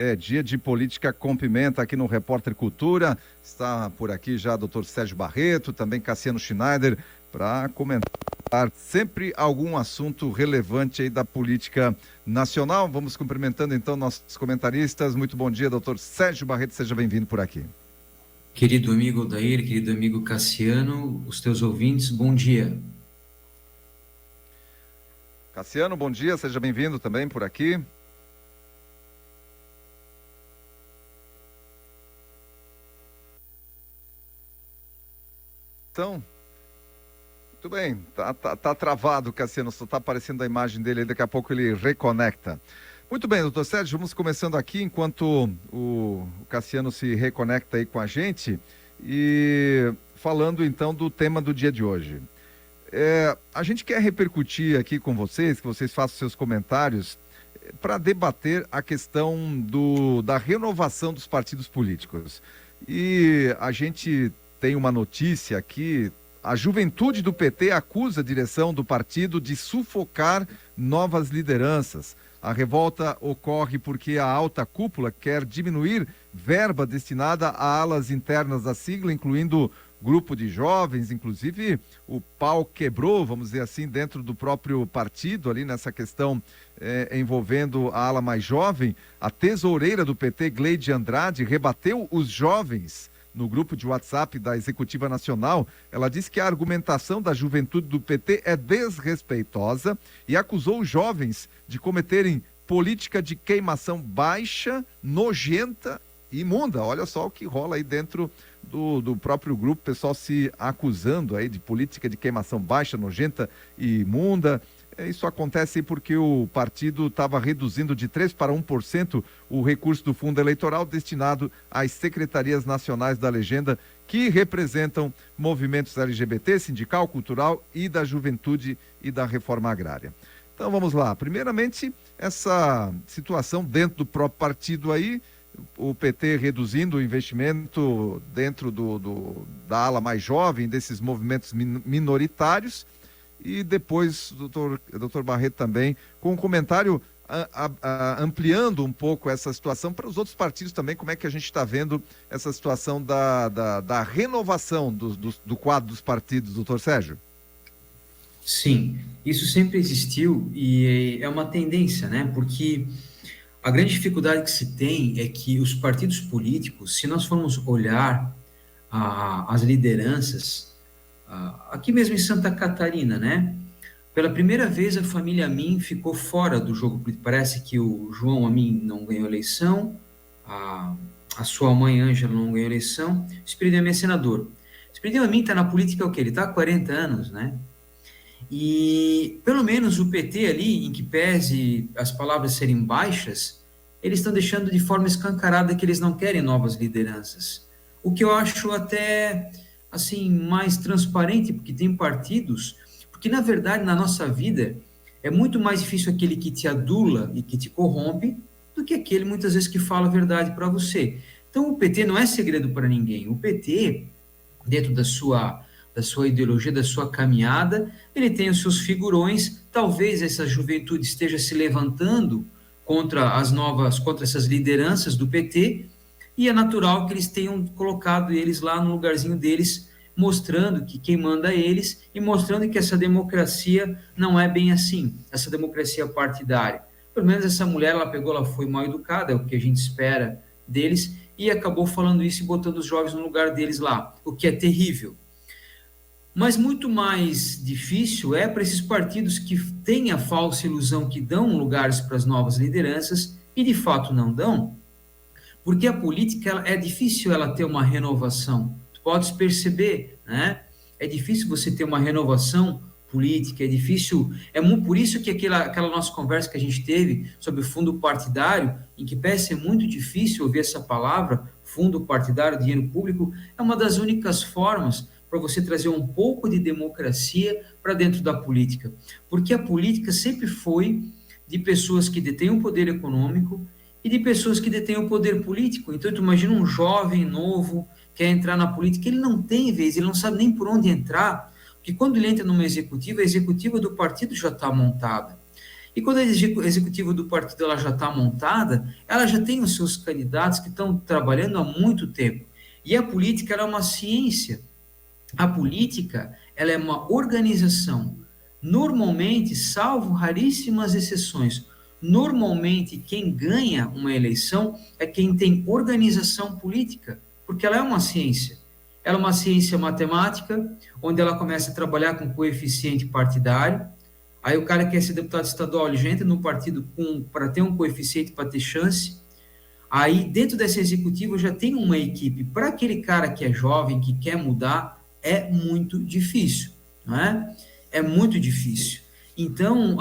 É dia de política com pimenta aqui no Repórter Cultura. Está por aqui já Dr. Sérgio Barreto, também Cassiano Schneider, para comentar sempre algum assunto relevante aí da política nacional. Vamos cumprimentando então nossos comentaristas. Muito bom dia, Dr. Sérgio Barreto, seja bem-vindo por aqui. Querido amigo Odair, querido amigo Cassiano, os teus ouvintes, bom dia. Cassiano, bom dia, seja bem-vindo também por aqui. Então, muito bem, tá travado, Cassiano, só tá aparecendo a imagem dele aí, daqui a pouco ele reconecta. Muito bem, doutor Sérgio, vamos começando aqui enquanto o Cassiano se reconecta aí com a gente e falando então do tema do dia de hoje. A gente quer repercutir aqui com vocês, que vocês façam seus comentários, para debater a questão da renovação dos partidos políticos. E a gente tem uma notícia aqui: a juventude do PT acusa a direção do partido de sufocar novas lideranças. A revolta ocorre porque a alta cúpula quer diminuir verba destinada a alas internas da sigla, incluindo grupo de jovens. Inclusive o pau quebrou, vamos dizer assim, dentro do próprio partido, ali nessa questão envolvendo a ala mais jovem. A tesoureira do PT, Gleide Andrade, rebateu os jovens no grupo de WhatsApp da Executiva Nacional. Ela disse que a argumentação da juventude do PT é desrespeitosa e acusou os jovens de cometerem política de queimação baixa, nojenta e imunda. Olha só o que rola aí dentro do próprio grupo, o pessoal se acusando aí de política de queimação baixa, nojenta e imunda. Isso acontece porque o partido estava reduzindo de 3% para 1% o recurso do fundo eleitoral destinado às secretarias nacionais da legenda, que representam movimentos LGBT, sindical, cultural e da juventude e da reforma agrária. Então vamos lá. Primeiramente, essa situação dentro do próprio partido aí, o PT reduzindo o investimento dentro da ala mais jovem, desses movimentos minoritários. E depois, doutor Barreto também, com um comentário ampliando um pouco essa situação para os outros partidos também, como é que a gente está vendo essa situação da renovação do quadro dos partidos, doutor Sérgio? Sim, isso sempre existiu e é uma tendência, né? Porque a grande dificuldade que se tem é que os partidos políticos, se nós formos olhar as lideranças, aqui mesmo em Santa Catarina, né? Pela primeira vez a família Amin ficou fora do jogo político. Parece que o João Amin não ganhou eleição, a sua mãe Ângela não ganhou eleição, o Espírito Amin é senador. O Espírito Amin está na política o quê? Ele está há 40 anos, né? E pelo menos o PT ali, em que pese as palavras serem baixas, eles estão deixando de forma escancarada que eles não querem novas lideranças. O que eu acho até assim mais transparente, porque tem partidos, porque na verdade na nossa vida é muito mais difícil aquele que te adula e que te corrompe do que aquele muitas vezes que fala a verdade para você. Então o PT não é segredo para ninguém. O PT, dentro da sua ideologia, da sua caminhada, ele tem os seus figurões. Talvez essa juventude esteja se levantando contra essas lideranças do PT, e é natural que eles tenham colocado eles lá no lugarzinho deles, mostrando que quem manda é eles e mostrando que essa democracia não é bem assim, essa democracia partidária. Pelo menos essa mulher, ela foi mal educada, é o que a gente espera deles, e acabou falando isso e botando os jovens no lugar deles lá, o que é terrível. Mas muito mais difícil é para esses partidos que têm a falsa ilusão que dão lugares para as novas lideranças e de fato não dão, porque a política é difícil ela ter uma renovação. Tu podes perceber, né? É difícil você ter uma renovação política, é difícil, por isso que aquela nossa conversa que a gente teve sobre fundo partidário, em que parece muito difícil ouvir essa palavra, fundo partidário, dinheiro público, é uma das únicas formas para você trazer um pouco de democracia para dentro da política. Porque a política sempre foi de pessoas que detêm o poder econômico e de pessoas que detêm o poder político. Então, tu imagina um jovem novo quer entrar na política, ele não tem vez, ele não sabe nem por onde entrar, porque quando ele entra numa executiva, a executiva do partido já está montada. E quando a executiva do partido ela já está montada, ela já tem os seus candidatos que estão trabalhando há muito tempo. E a política ela é uma ciência. A política ela é uma organização. Normalmente, salvo raríssimas exceções, normalmente quem ganha uma eleição é quem tem organização política, porque ela é uma ciência. Ela é uma ciência matemática, onde ela começa a trabalhar com coeficiente partidário. Aí o cara quer ser deputado estadual, ele já entra no partido para ter um coeficiente para ter chance. Aí dentro dessa executiva já tem uma equipe. Para aquele cara que é jovem, que quer mudar, é muito difícil, não é? É muito difícil. Então,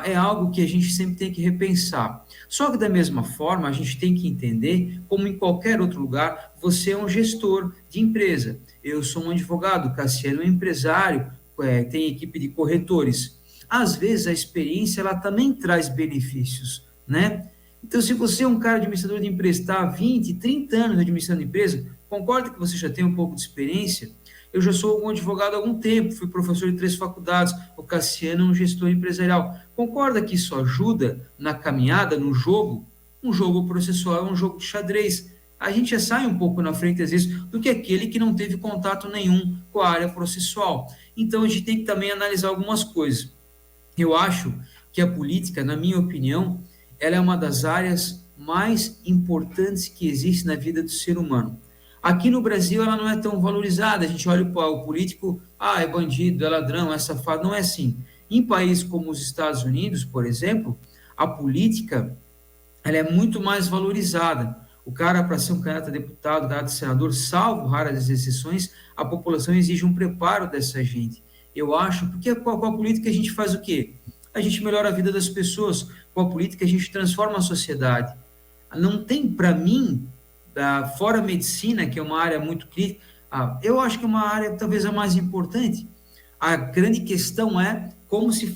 é algo que a gente sempre tem que repensar. Só que da mesma forma, a gente tem que entender, como em qualquer outro lugar, você é um gestor de empresa. Eu sou um advogado, Cassiano é um empresário, tem equipe de corretores. Às vezes a experiência ela também traz benefícios, né? Então, se você é um cara administrador de empresa, está há 20, 30 anos administrando empresa, concorda que você já tem um pouco de experiência? Eu já sou um advogado há algum tempo, fui professor de 3 faculdades, o Cassiano é um gestor empresarial. Concorda que isso ajuda na caminhada, no jogo? Um jogo processual é um jogo de xadrez. A gente já sai um pouco na frente, às vezes, do que aquele que não teve contato nenhum com a área processual. Então, a gente tem que também analisar algumas coisas. Eu acho que a política, na minha opinião, ela é uma das áreas mais importantes que existe na vida do ser humano. Aqui no Brasil ela não é tão valorizada, a gente olha para o político, é bandido, é ladrão, é safado, não é assim. Em países como os Estados Unidos, por exemplo, a política ela é muito mais valorizada. O cara, para ser um candidato a deputado, candidato a senador, salvo raras exceções, a população exige um preparo dessa gente. Eu acho, porque com a política a gente faz o quê? A gente melhora a vida das pessoas, com a política a gente transforma a sociedade. Não tem, para mim, fora a medicina, que é uma área muito crítica, eu acho que é uma área talvez a mais importante. A grande questão é como se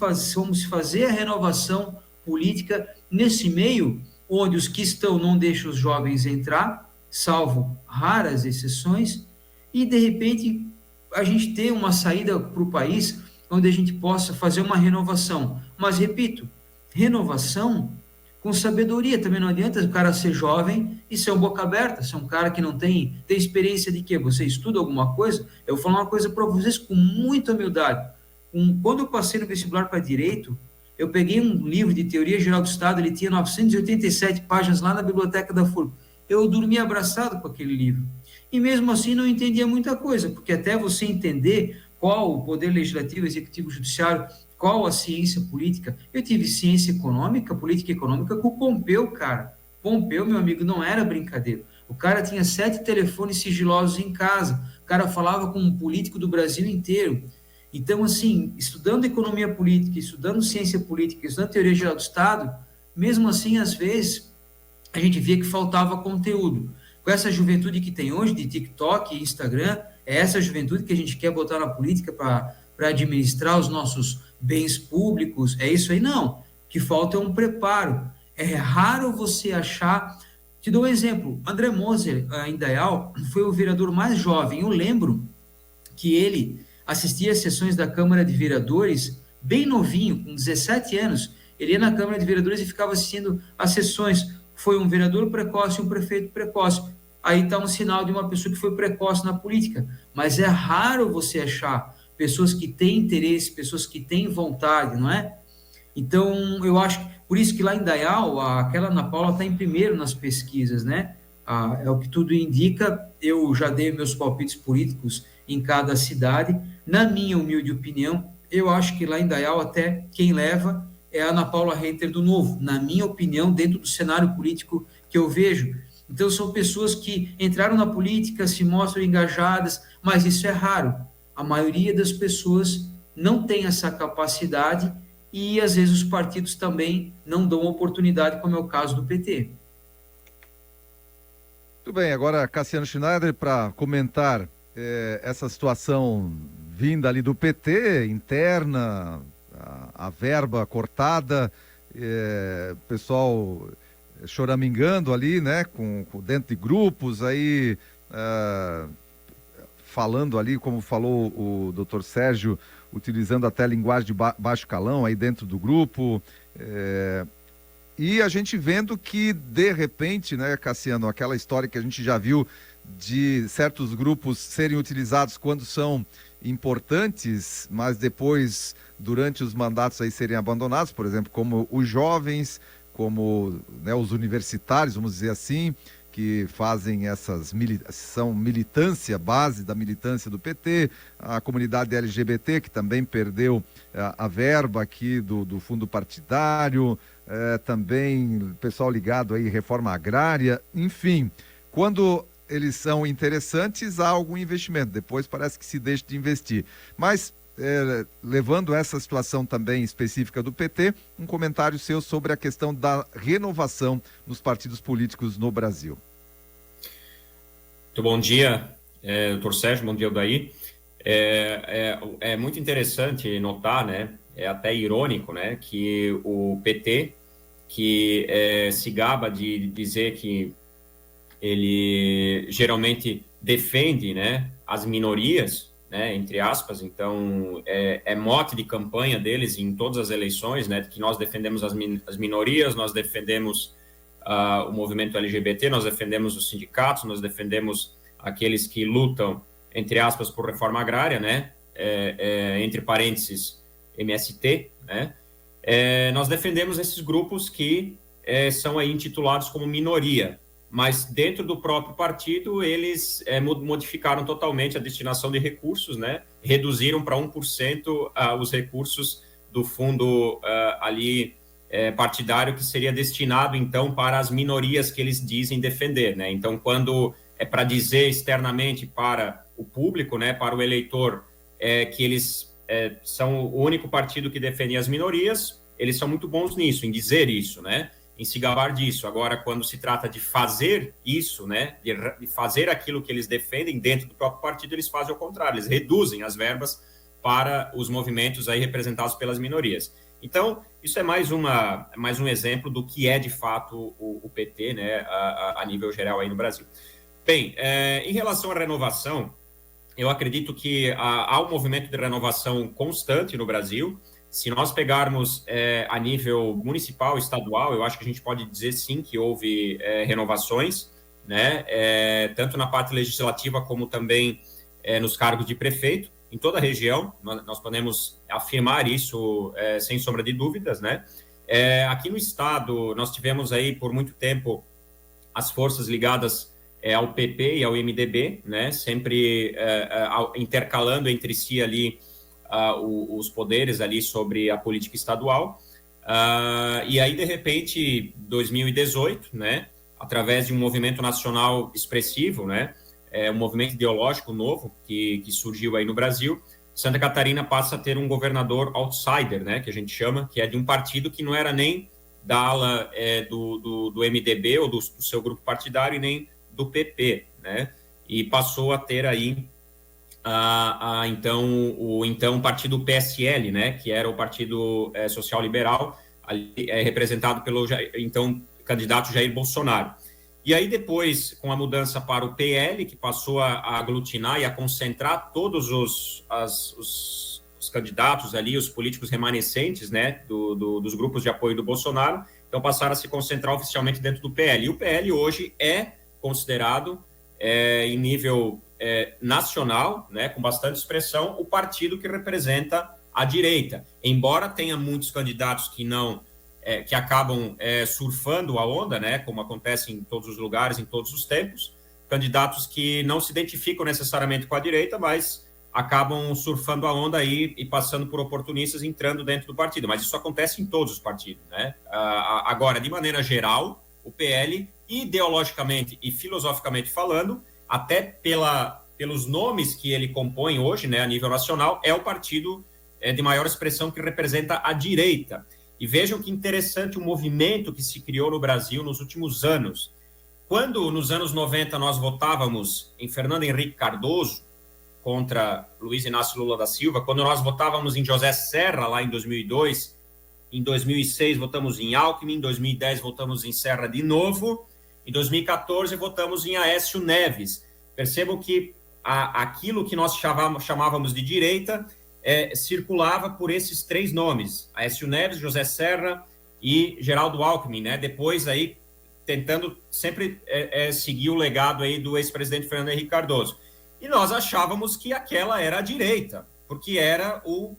fazer a renovação política nesse meio, onde os que estão não deixam os jovens entrar, salvo raras exceções, e de repente a gente ter uma saída para o país onde a gente possa fazer uma renovação. Mas, repito, renovação com sabedoria. Também não adianta o cara ser jovem e ser um boca aberta, ser um cara que não tem experiência de quê? Você estuda alguma coisa? Eu vou falar uma coisa para vocês com muita humildade. Quando eu passei no vestibular para Direito, eu peguei um livro de Teoria Geral do Estado, ele tinha 987 páginas lá na biblioteca da FURB. Eu dormi abraçado com aquele livro. E mesmo assim não entendia muita coisa, porque até você entender qual o poder legislativo, executivo, judiciário, qual a ciência política. Eu tive ciência econômica, política econômica com o Pompeu, cara. Pompeu, meu amigo, não era brincadeira. O cara tinha 7 telefones sigilosos em casa. O cara falava com um político do Brasil inteiro. Então, assim, estudando economia política, estudando ciência política, estudando teoria geral do Estado, mesmo assim, às vezes, a gente via que faltava conteúdo. Com essa juventude que tem hoje, de TikTok e Instagram, é essa juventude que a gente quer botar na política para administrar os nossos bens públicos, é isso aí? Não. O que falta é um preparo. É raro você achar... Te dou um exemplo. André Moser, em Indaial, foi o vereador mais jovem. Eu lembro que ele assistia às sessões da Câmara de Vereadores bem novinho, com 17 anos. Ele ia na Câmara de Vereadores e ficava assistindo às sessões. Foi um vereador precoce e um prefeito precoce. Aí está um sinal de uma pessoa que foi precoce na política. Mas é raro você achar pessoas que têm interesse, pessoas que têm vontade, não é? Então, eu acho que, por isso que lá em Dayal, aquela Ana Paula está em primeiro nas pesquisas, né? É o que tudo indica. Eu já dei meus palpites políticos em cada cidade. Na minha humilde opinião, eu acho que lá em Dayal até quem leva é a Ana Paula Reiter do Novo, na minha opinião, dentro do cenário político que eu vejo. Então, são pessoas que entraram na política, se mostram engajadas, mas isso é raro. A maioria das pessoas não tem essa capacidade e, às vezes, os partidos também não dão oportunidade, como é o caso do PT. Muito bem, agora Cassiano Schneider para comentar essa situação vinda ali do PT, interna, a verba cortada, pessoal choramingando ali, né, dentro de grupos, aí falando ali, como falou o doutor Sérgio, utilizando até a linguagem de baixo calão aí dentro do grupo, E a gente vendo que, de repente, né, Cassiano, aquela história que a gente já viu de certos grupos serem utilizados quando são importantes, mas depois, durante os mandatos, aí serem abandonados, por exemplo, como os jovens, como, né, os universitários, vamos dizer assim, que fazem são militância, base da militância do PT, a comunidade LGBT, que também perdeu a verba aqui do fundo partidário, também pessoal ligado aí, reforma agrária, enfim, quando eles são interessantes, há algum investimento, depois parece que se deixa de investir. Mas, levando essa situação também específica do PT, um comentário seu sobre a questão da renovação nos partidos políticos no Brasil. Muito bom dia, doutor Sérgio, bom dia, Daí. É muito interessante notar, né, é até irônico, né, que o PT, que se gaba de dizer que ele geralmente defende, né, as minorias, né, entre aspas, então é mote de campanha deles em todas as eleições, né, que nós defendemos as minorias, nós defendemos o movimento LGBT, nós defendemos os sindicatos, nós defendemos aqueles que lutam, entre aspas, por reforma agrária, né, entre parênteses, MST, né, nós defendemos esses grupos que são aí intitulados como minoria, mas dentro do próprio partido eles modificaram totalmente a destinação de recursos, né, reduziram para 1% os recursos do fundo ali partidário que seria destinado então para as minorias que eles dizem defender, né, então quando é para dizer externamente para o público, né, para o eleitor, que eles são o único partido que defende as minorias, eles são muito bons nisso, em dizer isso, né, em se gabar disso. Agora, quando se trata de fazer isso, né, de fazer aquilo que eles defendem dentro do próprio partido, eles fazem o contrário, eles reduzem as verbas para os movimentos aí representados pelas minorias. Então, isso é mais um exemplo do que é, de fato, o PT, né, a nível geral aí no Brasil. Bem, em relação à renovação, eu acredito que há um movimento de renovação constante no Brasil. Se nós pegarmos a nível municipal, estadual, eu acho que a gente pode dizer sim que houve renovações, né? Tanto na parte legislativa como também nos cargos de prefeito, em toda a região, nós podemos afirmar isso sem sombra de dúvidas, né? Aqui no estado, nós tivemos aí por muito tempo as forças ligadas ao PP e ao MDB, né? Sempre intercalando entre si ali os poderes ali sobre a política estadual, e aí de repente 2018, né, através de um movimento nacional expressivo, né, um movimento ideológico novo que surgiu aí no Brasil, Santa Catarina passa a ter um governador outsider, né, que a gente chama, que é de um partido que não era nem da ala do MDB ou do seu grupo partidário e nem do PP, né, e passou a ter aí então o partido PSL, né, que era o Partido Social Liberal, representado pelo então candidato Jair Bolsonaro. E aí depois, com a mudança para o PL, que passou a aglutinar e a concentrar todos os candidatos ali, os políticos remanescentes, né, dos grupos de apoio do Bolsonaro, então passaram a se concentrar oficialmente dentro do PL. E o PL hoje é considerado, em nível nacional, né, com bastante expressão, o partido que representa a direita. Embora tenha muitos candidatos que não que acabam surfando a onda, né, como acontece em todos os lugares, em todos os tempos, candidatos que não se identificam necessariamente com a direita, mas acabam surfando a onda aí e passando por oportunistas entrando dentro do partido. Mas isso acontece em todos os partidos, né? Agora, de maneira geral, o PL, ideologicamente e filosoficamente falando, até pelos nomes que ele compõe hoje, né, a nível nacional, é o partido de maior expressão que representa a direita. E vejam que interessante o movimento que se criou no Brasil nos últimos anos. Quando, nos anos 90, nós votávamos em Fernando Henrique Cardoso contra Luiz Inácio Lula da Silva, quando nós votávamos em José Serra, lá em 2002, em 2006 votamos em Alckmin, em 2010 votamos em Serra de novo, em 2014 votamos em Aécio Neves. Percebam que aquilo que nós chamávamos de direita circulava por esses três nomes, Aécio Neves, José Serra e Geraldo Alckmin, né? Depois aí tentando sempre seguir o legado aí do ex-presidente Fernando Henrique Cardoso. E nós achávamos que aquela era a direita, porque era o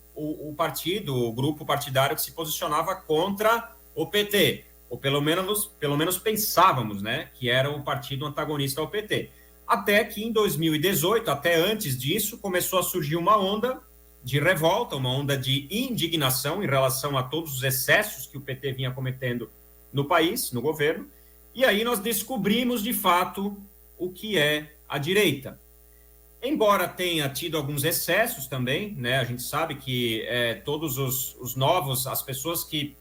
partido, o grupo partidário que se posicionava contra o PT, ou pelo menos pensávamos, né, que era o partido antagonista ao PT. Até que em 2018, até antes disso, começou a surgir uma onda de revolta, uma onda de indignação em relação a todos os excessos que o PT vinha cometendo no país, no governo, e aí nós descobrimos, de fato, o que é a direita. Embora tenha tido alguns excessos também, né? A gente sabe que todos os novos, as pessoas que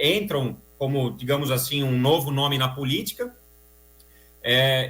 entram como, digamos assim, um novo nome na política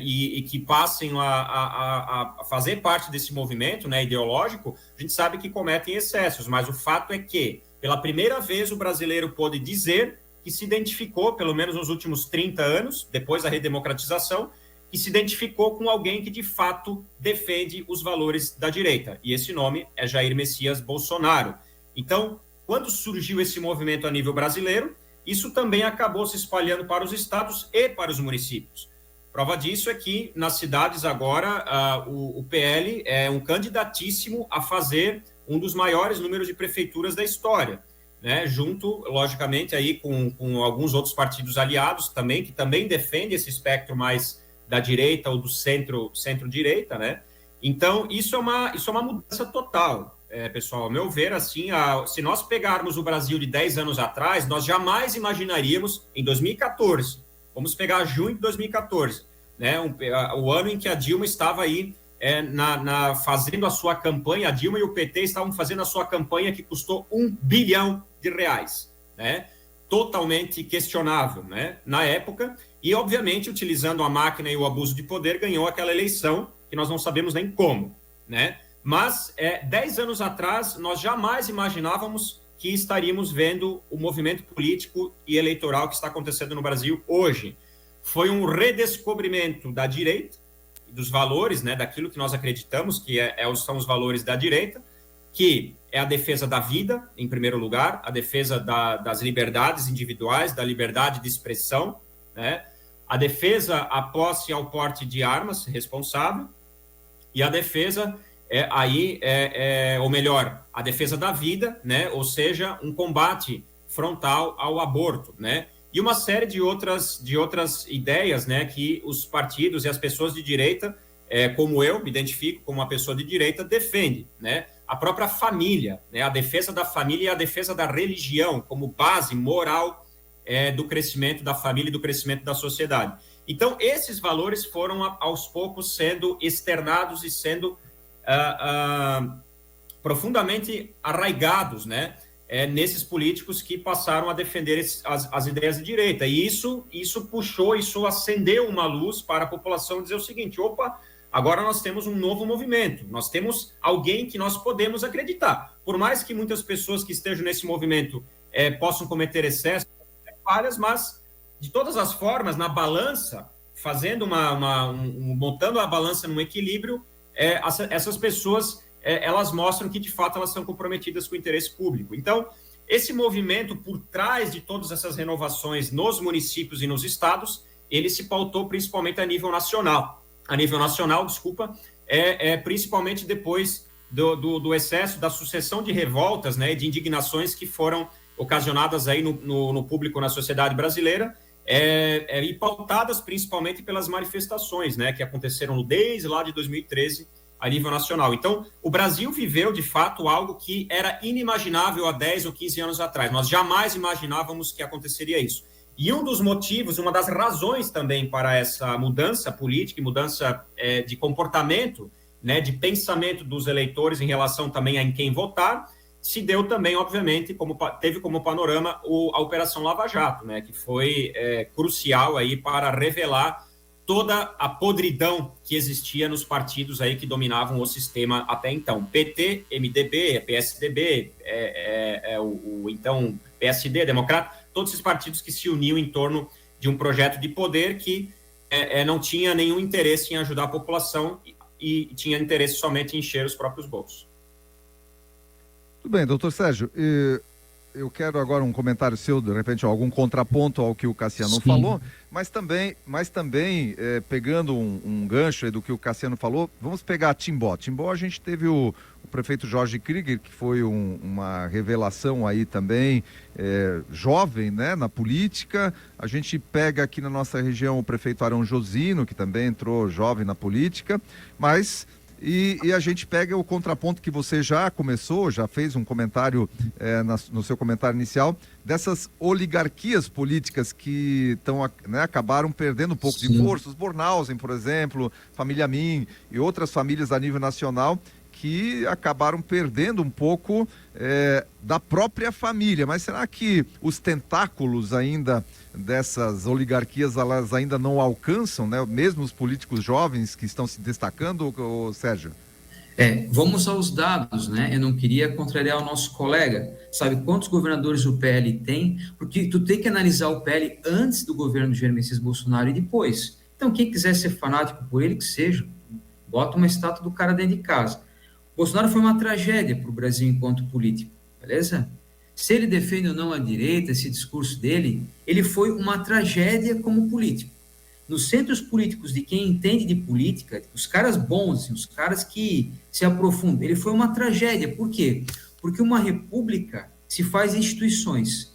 e que passem a fazer parte desse movimento, né, ideológico, a gente sabe que cometem excessos, mas o fato é que, pela primeira vez, o brasileiro pôde dizer que se identificou, pelo menos nos últimos 30 anos, depois da redemocratização, que se identificou com alguém que, de fato, defende os valores da direita. E esse nome é Jair Messias Bolsonaro. Então, quando surgiu esse movimento a nível brasileiro, isso também acabou se espalhando para os estados e para os municípios. Prova disso é que, nas cidades agora, o PL é um candidatíssimo a fazer um dos maiores números de prefeituras da história, né, junto, logicamente, aí com alguns outros partidos aliados também, que também defendem esse espectro mais da direita ou do centro-direita, né? Então, isso é uma mudança total, pessoal. Ao meu ver, assim, se nós pegarmos o Brasil de 10 anos atrás, nós jamais imaginaríamos, em 2014, vamos pegar junho de 2014, né, o ano em que a Dilma estava aí fazendo a sua campanha, a Dilma e o PT estavam fazendo a sua campanha que custou R$1 bilhão, né? Totalmente questionável, né, na época, e obviamente utilizando a máquina e o abuso de poder ganhou aquela eleição que nós não sabemos nem como, né? Mas 10 anos atrás nós jamais imaginávamos que estaríamos vendo o movimento político e eleitoral que está acontecendo no Brasil hoje. Foi um redescobrimento da direita, dos valores, né, daquilo que nós acreditamos que são os valores da direita, que é a defesa da vida, em primeiro lugar, a defesa das liberdades individuais, da liberdade de expressão, né? A defesa à posse e ao porte de armas responsável, e a defesa, ou melhor, a defesa da vida, né? Ou seja, um combate frontal ao aborto, né? E uma série de outras ideias, né, que os partidos e as pessoas de direita, como eu me identifico como uma pessoa de direita, defende, né? A própria família, né? A defesa da família e a defesa da religião como base moral do crescimento da família e do crescimento da sociedade. Então, esses valores foram, aos poucos, sendo externados e sendo profundamente arraigados, né? Nesses políticos que passaram a defender as ideias de direita. E isso acendeu uma luz para a população dizer o seguinte: opa, agora nós temos um novo movimento, nós temos alguém que nós podemos acreditar. Por mais que muitas pessoas que estejam nesse movimento possam cometer excessos, falhas, mas de todas as formas, na balança, fazendo montando a balança num equilíbrio, essas pessoas elas mostram que, de fato, elas são comprometidas com o interesse público. Então, esse movimento, por trás de todas essas renovações nos municípios e nos estados, ele se pautou principalmente a nível nacional. A nível nacional, principalmente depois do excesso, da sucessão de revoltas, né, de indignações que foram ocasionadas aí no público, na sociedade brasileira, e pautadas principalmente pelas manifestações, né, que aconteceram desde lá de 2013, a nível nacional. Então, o Brasil viveu, de fato, algo que era inimaginável há 10 ou 15 anos atrás. Nós jamais imaginávamos que aconteceria isso. E um dos motivos, uma das razões também para essa mudança política e mudança de comportamento, né, de pensamento dos eleitores em relação também a em quem votar, se deu também, obviamente, teve como panorama a Operação Lava Jato, né, que foi crucial aí para revelar toda a podridão que existia nos partidos aí que dominavam o sistema até então. PT, MDB, PSDB, então PSD, Democrata, todos esses partidos que se uniam em torno de um projeto de poder que não tinha nenhum interesse em ajudar a população e tinha interesse somente em encher os próprios bolsos. Tudo bem, doutor Sérgio. eu quero agora um comentário seu, de repente, algum contraponto ao que o Cassiano Sim. falou, mas também pegando um gancho aí do que o Cassiano falou, vamos pegar Timbó. Timbó, a gente teve o prefeito Jorge Krieger, que foi uma revelação aí também, jovem, né, na política. A gente pega aqui na nossa região o prefeito Arão Josino, que também entrou jovem na política, mas... E a gente pega o contraponto que você já fez um comentário no seu comentário inicial, dessas oligarquias políticas que acabaram perdendo um pouco de força. Os Bornhausen, por exemplo, família Min e outras famílias a nível nacional que acabaram perdendo um pouco da própria família. Mas será que os tentáculos ainda dessas oligarquias, elas ainda não alcançam, né? Mesmo os políticos jovens que estão se destacando, Sérgio? Vamos aos dados, né? Eu não queria contrariar o nosso colega. Sabe quantos governadores o PL tem? Porque tu tem que analisar o PL antes do governo de Jair Messias Bolsonaro e depois. Então, quem quiser ser fanático por ele, que seja. Bota uma estátua do cara dentro de casa. Bolsonaro foi uma tragédia para o Brasil enquanto político, beleza? Se ele defende ou não a direita, esse discurso dele, ele foi uma tragédia como político. Nos centros políticos de quem entende de política, os caras bons, os caras que se aprofundam, ele foi uma tragédia. Por quê? Porque uma república se faz instituições.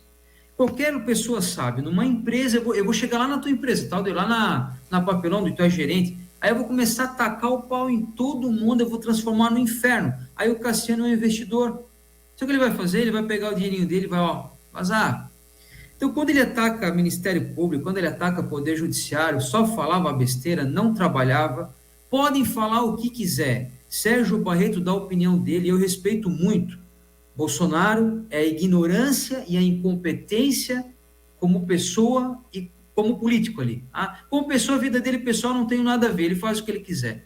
Qualquer pessoa sabe, numa empresa, eu vou chegar lá na tua empresa, tá? Eu lá na papelão do tu é gerente, aí eu vou começar a tacar o pau em todo mundo, eu vou transformar no inferno. Aí o Cassiano é um investidor. Sabe o que ele vai fazer? Ele vai pegar o dinheirinho dele e vai, vazar. Então, quando ele ataca Ministério Público, quando ele ataca Poder Judiciário, só falava besteira, não trabalhava. Podem falar o que quiser. Sérgio Barreto dá a opinião dele, eu respeito muito. Bolsonaro é a ignorância e a incompetência como pessoa e como político ali. Como pessoa, a vida dele pessoal não tem nada a ver, ele faz o que ele quiser.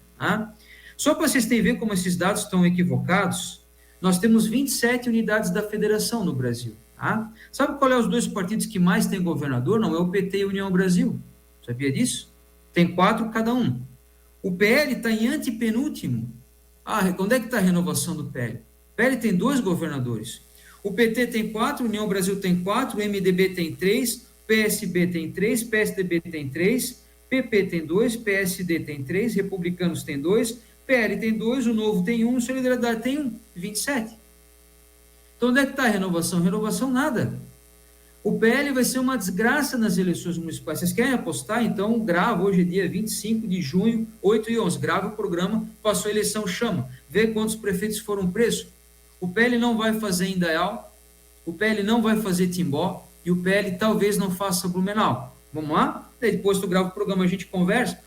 Só para vocês terem ver como esses dados estão equivocados, nós temos 27 unidades da federação no Brasil. Sabe qual é os dois partidos que mais têm governador? Não é o PT e a União Brasil. Sabia disso? Tem 4 cada um. O PL está em antepenúltimo. Onde é que está a renovação do PL? O PL tem 2 governadores. O PT tem 4, União Brasil tem 4, o MDB tem 3, PSB tem 3, PSDB tem 3, PP tem 2, PSD tem 3, Republicanos tem 2, PL tem 2, o Novo tem 1, Solidariedade tem 1, 27. Então, onde é que está a renovação? Renovação nada. O PL vai ser uma desgraça nas eleições municipais. Vocês querem apostar? Então, grava, hoje é dia 25 de junho, 8 e 11. Grava o programa, passou a eleição, chama. Vê quantos prefeitos foram presos. O PL não vai fazer Indaial, o PL não vai fazer Timbó, e o PL talvez não faça Blumenau. Vamos lá? Daí depois tu grava o programa, a gente conversa.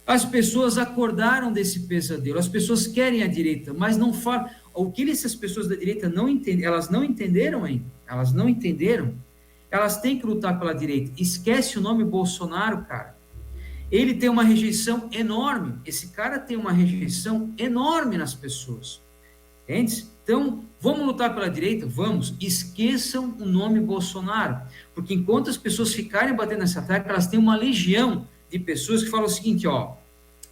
As pessoas acordaram desse pesadelo, as pessoas querem a direita, mas não falam. O que essas pessoas da direita não entendem, elas não entenderam ainda, elas não entenderam, elas têm que lutar pela direita. Esquece o nome Bolsonaro, cara. Ele tem uma rejeição enorme, esse cara tem uma rejeição enorme nas pessoas, entende? Então, vamos lutar pela direita? Vamos. Esqueçam o nome Bolsonaro, porque enquanto as pessoas ficarem batendo nessa tecla, elas têm uma legião de pessoas que falam o seguinte,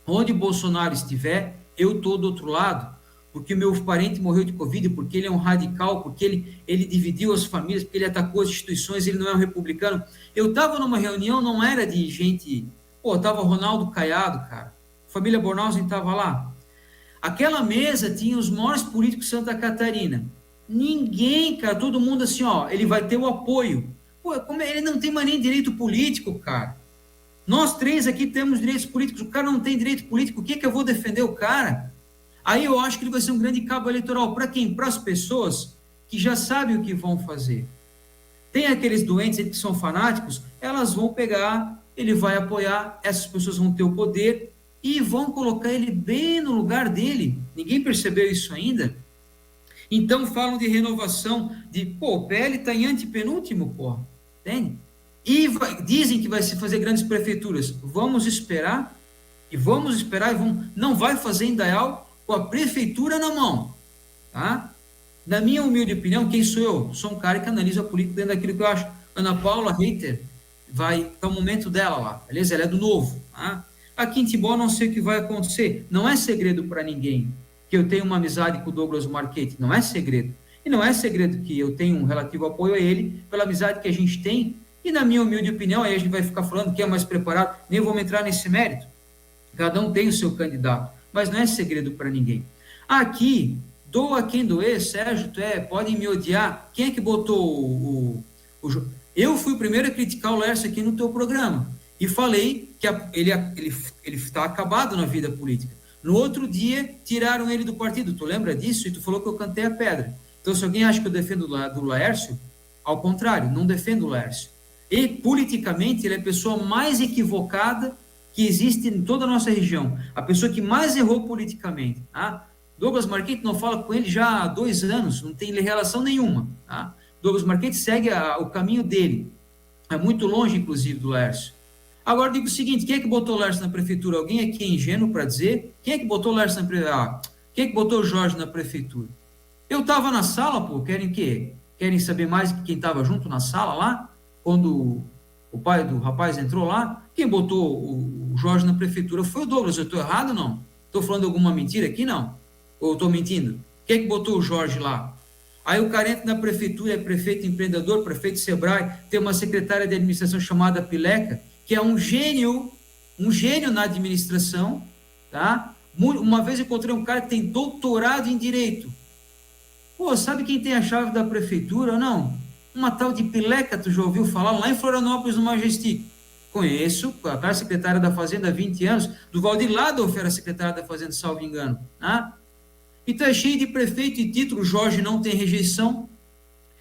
onde Bolsonaro estiver, eu estou do outro lado, porque meu parente morreu de Covid, porque ele é um radical, porque ele dividiu as famílias, porque ele atacou as instituições, ele não é um republicano. Eu estava numa reunião, não era de gente... estava Ronaldo Caiado, cara. Família Bornhausen estava lá. Aquela mesa tinha os maiores políticos de Santa Catarina. Ninguém, cara, todo mundo assim, ele vai ter o apoio. Ele não tem mais nem direito político, cara. Nós 3 aqui temos direitos políticos, o cara não tem direito político, o que eu vou defender o cara? Aí eu acho que ele vai ser um grande cabo eleitoral. Para quem? Para as pessoas que já sabem o que vão fazer. Tem aqueles doentes que são fanáticos, elas vão pegar, ele vai apoiar, essas pessoas vão ter o poder e vão colocar ele bem no lugar dele. Ninguém percebeu isso ainda? Então falam de renovação, o PL está em antepenúltimo, entende? E dizem que vai se fazer grandes prefeituras. Vamos esperar, não vai fazer Indaial com a prefeitura na mão, tá? Na minha humilde opinião, quem sou eu? Sou um cara que analisa a política dentro daquilo que eu acho. Ana Paula Reiter tá o momento dela lá, beleza? Ela é do Novo, tá? Aqui em Timbó não sei o que vai acontecer, não é segredo para ninguém que eu tenho uma amizade com o Douglas Marchetti, não é segredo. E não é segredo que eu tenho um relativo apoio a ele, pela amizade que a gente tem, e na minha humilde opinião, aí a gente vai ficar falando quem é mais preparado, nem vou entrar nesse mérito. Cada um tem o seu candidato, mas não é segredo para ninguém. Aqui, doa quem doer, Sérgio, podem me odiar. Quem é que botou Eu fui o primeiro a criticar o Laércio aqui no teu programa, e falei que ele está acabado na vida política. No outro dia, tiraram ele do partido, tu lembra disso? E tu falou que eu cantei a pedra. Então, se alguém acha que eu defendo do Laércio, ao contrário, não defendo o Laércio. E, politicamente, ele é a pessoa mais equivocada que existe em toda a nossa região. A pessoa que mais errou politicamente. Tá? Douglas Marchetti não fala com ele já há 2 anos, não tem relação nenhuma. Tá? Douglas Marchetti segue o caminho dele. É muito longe, inclusive, do Laércio. Agora, digo o seguinte, quem é que botou o Laércio na prefeitura? Alguém aqui é ingênuo para dizer? Quem é que botou o Laércio na prefeitura? Quem é que botou o Jorge na prefeitura? Eu estava na sala, pô, querem o quê? Querem saber mais que quem estava junto na sala lá? Quando o pai do rapaz entrou lá? Quem botou o Jorge na prefeitura foi o Douglas. Eu estou errado ou não? Estou falando alguma mentira aqui? Não. Ou estou mentindo? Quem é que botou o Jorge lá? Aí o cara entra na prefeitura, é prefeito empreendedor, prefeito Sebrae, tem uma secretária de administração chamada Pileca, que é um gênio na administração, tá? Uma vez eu encontrei um cara que tem doutorado em Direito. Pô, sabe quem tem a chave da prefeitura ou não? Uma tal de Pileca, tu já ouviu falar? Lá em Florianópolis, no Majestic. Conheço, a cara secretária da Fazenda há 20 anos, do Valdir Ladolf era secretária da Fazenda, salvo engano. Tá? Então é cheio de prefeito e título, Jorge não tem rejeição,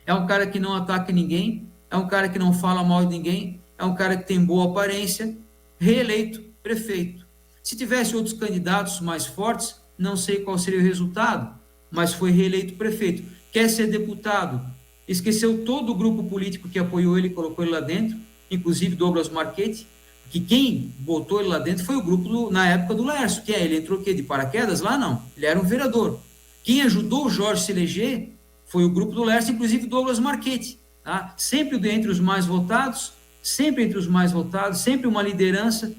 é um cara que não ataca ninguém, é um cara que não fala mal de ninguém, é um cara que tem boa aparência, reeleito prefeito. Se tivesse outros candidatos mais fortes, não sei qual seria o resultado, mas foi reeleito prefeito. Quer ser deputado, esqueceu todo o grupo político que apoiou ele, colocou ele lá dentro, inclusive Douglas Marchetti, que quem botou ele lá dentro foi o grupo, na época do Laércio, que ele entrou de paraquedas lá? Não, ele era um vereador. Quem ajudou o Jorge a se eleger foi o grupo do Laércio, inclusive Douglas Marchetti, tá? Sempre entre os mais votados, sempre uma liderança.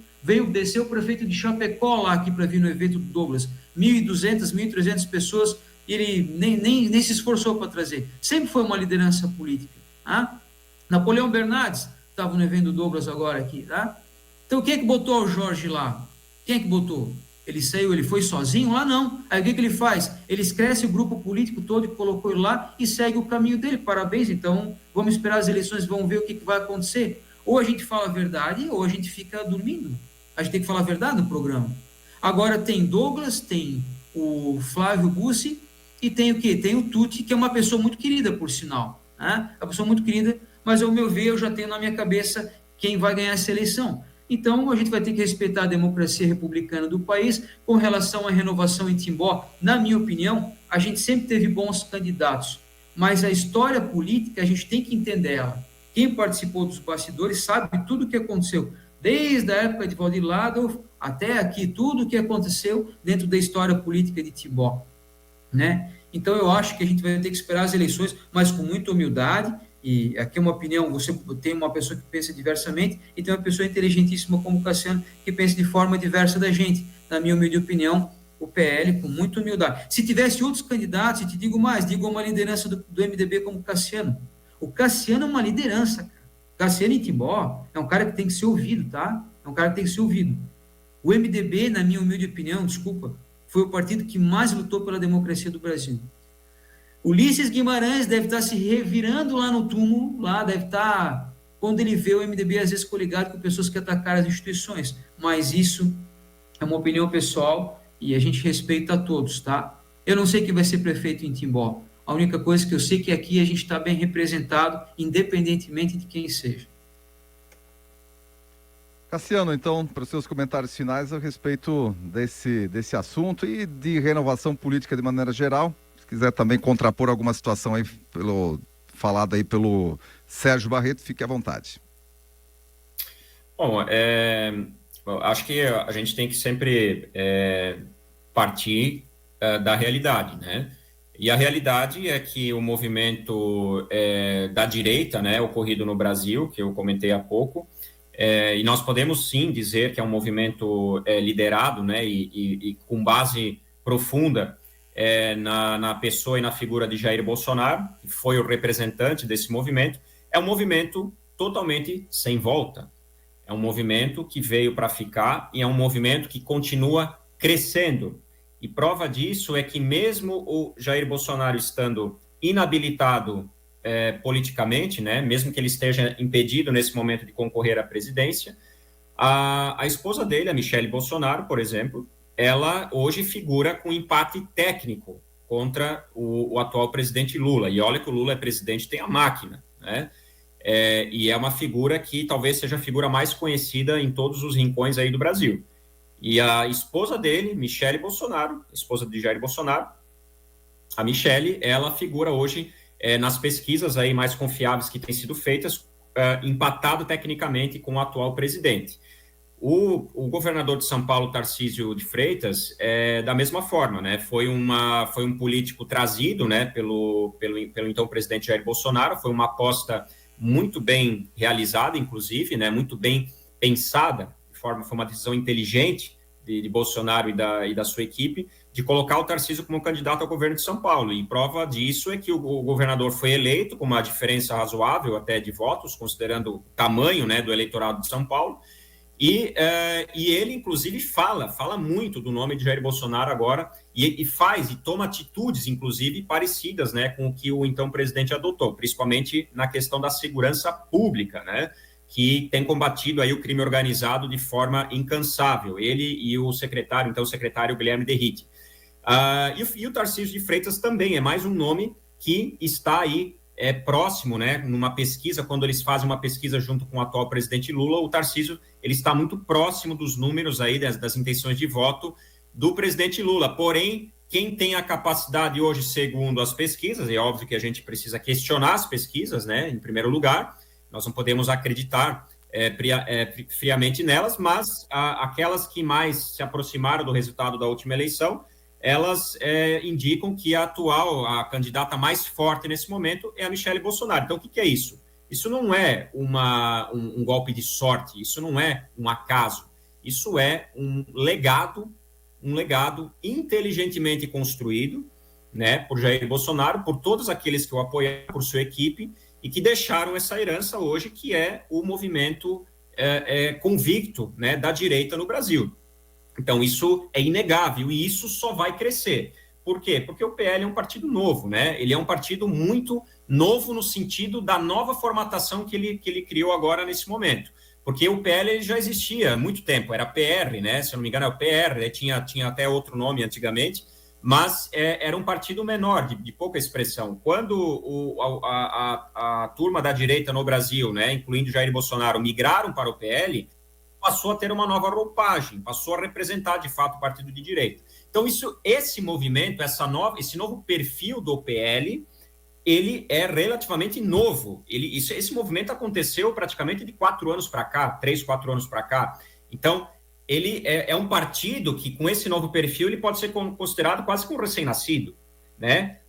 Desceu o prefeito de Chapecó lá aqui para vir no evento do Douglas, 1.200, 1.300 pessoas, ele nem se esforçou para trazer, sempre foi uma liderança política. Tá? Napoleão Bernardes estava no evento do Douglas agora aqui, tá? Então quem é que botou o Jorge lá? Quem é que botou? Ele saiu, ele foi sozinho lá? Não. Aí o que ele faz? Ele esquece o grupo político todo que colocou ele lá e segue o caminho dele. Parabéns, então vamos esperar as eleições, vamos ver o que vai acontecer. Ou a gente fala a verdade ou a gente fica dormindo. A gente tem que falar a verdade no programa. Agora tem Douglas, tem o Flávio Bussi e tem o quê? Tem o Tuti, que é uma pessoa muito querida, por sinal. Né? É uma pessoa muito querida, mas ao meu ver, eu já tenho na minha cabeça quem vai ganhar essa eleição. Então, a gente vai ter que respeitar a democracia republicana do país. Com relação à renovação em Timbó, na minha opinião, a gente sempre teve bons candidatos, mas a história política, a gente tem que entender ela. Quem participou dos bastidores sabe tudo o que aconteceu, desde a época de Valdir Ladolf até aqui, tudo o que aconteceu dentro da história política de Timbó. Né? Então, eu acho que a gente vai ter que esperar as eleições, mas com muita humildade. E aqui é uma opinião, você tem uma pessoa que pensa diversamente e tem uma pessoa inteligentíssima como o Cassiano que pensa de forma diversa da gente. Na minha humilde opinião, o PL com muita humildade. Se tivesse outros candidatos, e te digo mais, digo uma liderança do MDB como o Cassiano. O Cassiano é uma liderança. Cara. O Cassiano em Timbó é um cara que tem que ser ouvido, tá? É um cara que tem que ser ouvido. O MDB, na minha humilde opinião, foi o partido que mais lutou pela democracia do Brasil. Ulisses Guimarães deve estar se revirando lá no túmulo, deve estar, quando ele vê o MDB, às vezes coligado com pessoas que atacaram as instituições, mas isso é uma opinião pessoal e a gente respeita a todos, tá? Eu não sei quem vai ser prefeito em Timbó, a única coisa que eu sei é que aqui a gente está bem representado, independentemente de quem seja. Cassiano, então, para os seus comentários finais a respeito desse assunto e de renovação política de maneira geral. Se quiser também contrapor alguma situação aí falada aí pelo Sérgio Barreto, fique à vontade. Bom, acho que a gente tem que sempre partir da realidade, né? E a realidade é que o movimento da direita, né, ocorrido no Brasil, que eu comentei há pouco, e nós podemos sim dizer que é um movimento liderado, né, e com base profunda na pessoa e na figura de Jair Bolsonaro, que foi o representante desse movimento, é um movimento totalmente sem volta. É um movimento que veio para ficar e é um movimento que continua crescendo. E prova disso é que mesmo o Jair Bolsonaro estando inabilitado politicamente, né, mesmo que ele esteja impedido nesse momento de concorrer à presidência, a esposa dele, a Michelle Bolsonaro, por exemplo, ela hoje figura com empate técnico contra o atual presidente Lula. E olha que o Lula é presidente, tem a máquina, né? E é uma figura que talvez seja a figura mais conhecida em todos os rincões aí do Brasil. E a esposa dele, Michelle Bolsonaro, esposa de Jair Bolsonaro, a Michelle, ela figura hoje nas pesquisas aí mais confiáveis que têm sido feitas, empatado tecnicamente com o atual presidente. O governador de São Paulo, Tarcísio de Freitas, da mesma forma, né? Foi um político trazido, né, pelo então presidente Jair Bolsonaro, foi uma aposta muito bem realizada, inclusive, né, muito bem pensada, foi uma decisão inteligente de Bolsonaro e da sua equipe, de colocar o Tarcísio como candidato ao governo de São Paulo. E prova disso é que o governador foi eleito com uma diferença razoável até de votos, considerando o tamanho, né, do eleitorado de São Paulo. E ele, inclusive, fala muito do nome de Jair Bolsonaro agora e toma atitudes, inclusive, parecidas, né, com o que o então presidente adotou, principalmente na questão da segurança pública, né, que tem combatido aí o crime organizado de forma incansável, ele e o secretário Guilherme Derrite. E o Tarcísio de Freitas também é mais um nome que está aí próximo, né, numa pesquisa, quando eles fazem uma pesquisa junto com o atual presidente Lula, o Tarcísio, ele está muito próximo dos números aí, das intenções de voto do presidente Lula. Porém, quem tem a capacidade hoje, segundo as pesquisas, é óbvio que a gente precisa questionar as pesquisas, né, em primeiro lugar, nós não podemos acreditar friamente nelas, mas aquelas que mais se aproximaram do resultado da última eleição, elas indicam que a candidata mais forte nesse momento é a Michelle Bolsonaro. Então, o que é isso? Isso não é um golpe de sorte, isso não é um acaso, isso é um legado inteligentemente construído, né, por Jair Bolsonaro, por todos aqueles que o apoiaram, por sua equipe, e que deixaram essa herança hoje, que é o movimento convicto, né, da direita no Brasil. Então, isso é inegável e isso só vai crescer. Por quê? Porque o PL é um partido novo, né? Ele é um partido muito novo no sentido da nova formatação que ele criou agora nesse momento. Porque o PL ele já existia há muito tempo, era PR, né? Se eu não me engano, é o PR, né? Tinha até outro nome antigamente, mas era um partido menor, de pouca expressão. Quando a turma da direita no Brasil, né, incluindo Jair Bolsonaro, migraram para o PL, passou a ter uma nova roupagem, passou a representar, de fato, o partido de direita. Então, esse movimento, esse novo perfil do PL, ele é relativamente novo. Esse movimento aconteceu praticamente de 4 anos para cá, 3, 4 anos para cá. Então, ele é um partido que, com esse novo perfil, ele pode ser considerado quase que um recém-nascido, né?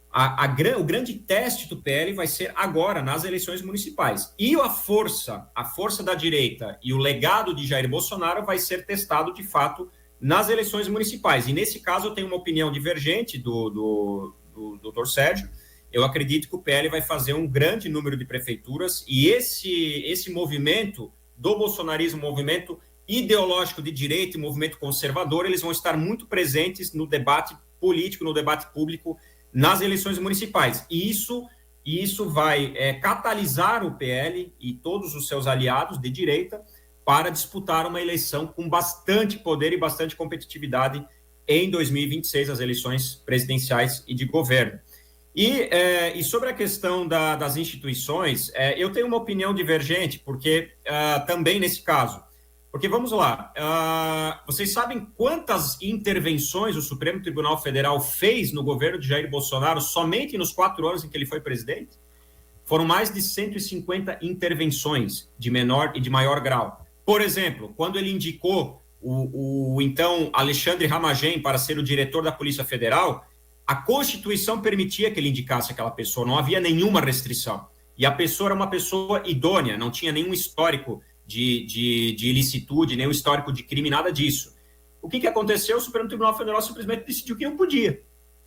O grande teste do PL vai ser agora, nas eleições municipais. E a força da direita e o legado de Jair Bolsonaro vai ser testado, de fato, nas eleições municipais. E, nesse caso, eu tenho uma opinião divergente do Dr. Sérgio. Eu acredito que o PL vai fazer um grande número de prefeituras e esse movimento do bolsonarismo, movimento ideológico de direita e movimento conservador, eles vão estar muito presentes no debate político, no debate público, nas eleições municipais. E isso vai catalisar o PL e todos os seus aliados de direita para disputar uma eleição com bastante poder e bastante competitividade em 2026, as eleições presidenciais e de governo. E sobre a questão das instituições, eu tenho uma opinião divergente, porque também nesse caso, porque vamos lá, vocês sabem quantas intervenções o Supremo Tribunal Federal fez no governo de Jair Bolsonaro somente nos 4 anos em que ele foi presidente? Foram mais de 150 intervenções de menor e de maior grau. Por exemplo, quando ele indicou o então Alexandre Ramagem para ser o diretor da Polícia Federal, a Constituição permitia que ele indicasse aquela pessoa, não havia nenhuma restrição. E a pessoa era uma pessoa idônea, não tinha nenhum histórico de ilicitude, nenhum histórico de crime, nada disso. O que aconteceu? O Supremo Tribunal Federal simplesmente decidiu que não podia.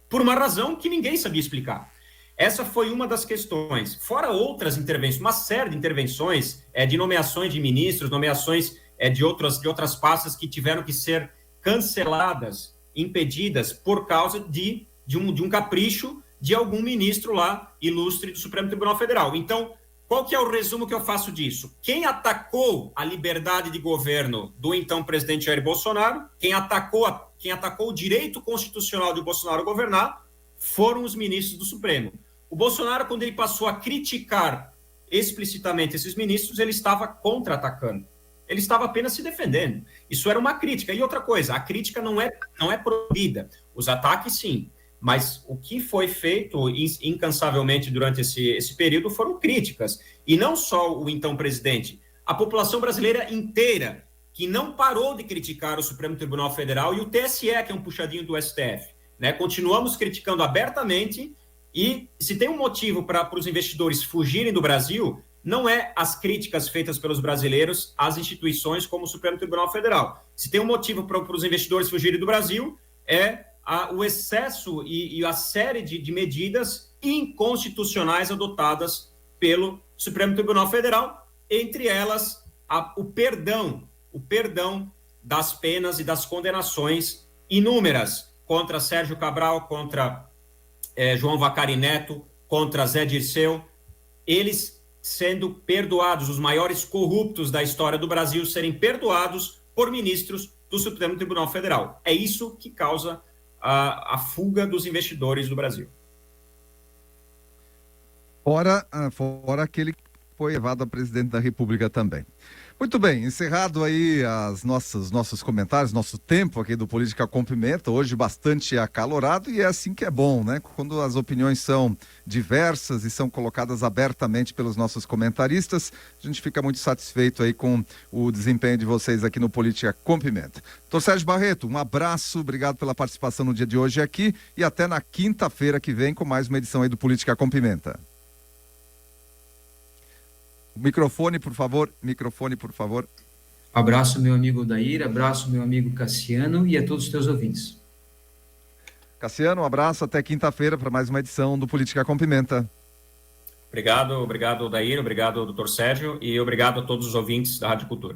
por uma razão que ninguém sabia explicar. Essa foi uma das questões. Fora outras intervenções, uma série de intervenções de nomeações de ministros, nomeações de outras pastas que tiveram que ser canceladas, impedidas, por causa de um capricho de algum ministro lá, ilustre do Supremo Tribunal Federal. Então, qual que é o resumo que eu faço disso? Quem atacou a liberdade de governo do então presidente Jair Bolsonaro, quem atacou o direito constitucional de Bolsonaro governar, foram os ministros do Supremo. O Bolsonaro, quando ele passou a criticar explicitamente esses ministros, ele estava contra-atacando. Ele estava apenas se defendendo. Isso era uma crítica. E outra coisa, a crítica não é proibida. Os ataques, sim. Mas o que foi feito incansavelmente durante esse período foram críticas. E não só o então presidente, a população brasileira inteira, que não parou de criticar o Supremo Tribunal Federal e o TSE, que é um puxadinho do STF. Né? Continuamos criticando abertamente, e se tem um motivo para os investidores fugirem do Brasil, não é as críticas feitas pelos brasileiros às instituições como o Supremo Tribunal Federal. Se tem um motivo para os investidores fugirem do Brasil, é o excesso e a série de medidas inconstitucionais adotadas pelo Supremo Tribunal Federal, entre elas o perdão das penas e das condenações inúmeras contra Sérgio Cabral, contra João Vacari Neto, contra Zé Dirceu, eles sendo perdoados, os maiores corruptos da história do Brasil serem perdoados por ministros do Supremo Tribunal Federal. É isso que causa a fuga dos investidores do Brasil. Fora aquele que foi levado a presidente da República também. Muito bem, encerrado aí nossos comentários, nosso tempo aqui do Política com Pimenta, hoje bastante acalorado, e é assim que é bom, né? Quando as opiniões são diversas e são colocadas abertamente pelos nossos comentaristas, a gente fica muito satisfeito aí com o desempenho de vocês aqui no Política com Pimenta. Doutor Sérgio Barreto, um abraço, obrigado pela participação no dia de hoje aqui, e até na quinta-feira que vem com mais uma edição aí do Política com Pimenta. Microfone, por favor. Abraço, meu amigo Odair, abraço, meu amigo Cassiano, e a todos os teus ouvintes. Cassiano, um abraço, até quinta-feira para mais uma edição do Política com Pimenta. Obrigado, Odair, obrigado, doutor Sérgio, e obrigado a todos os ouvintes da Rádio Cultura.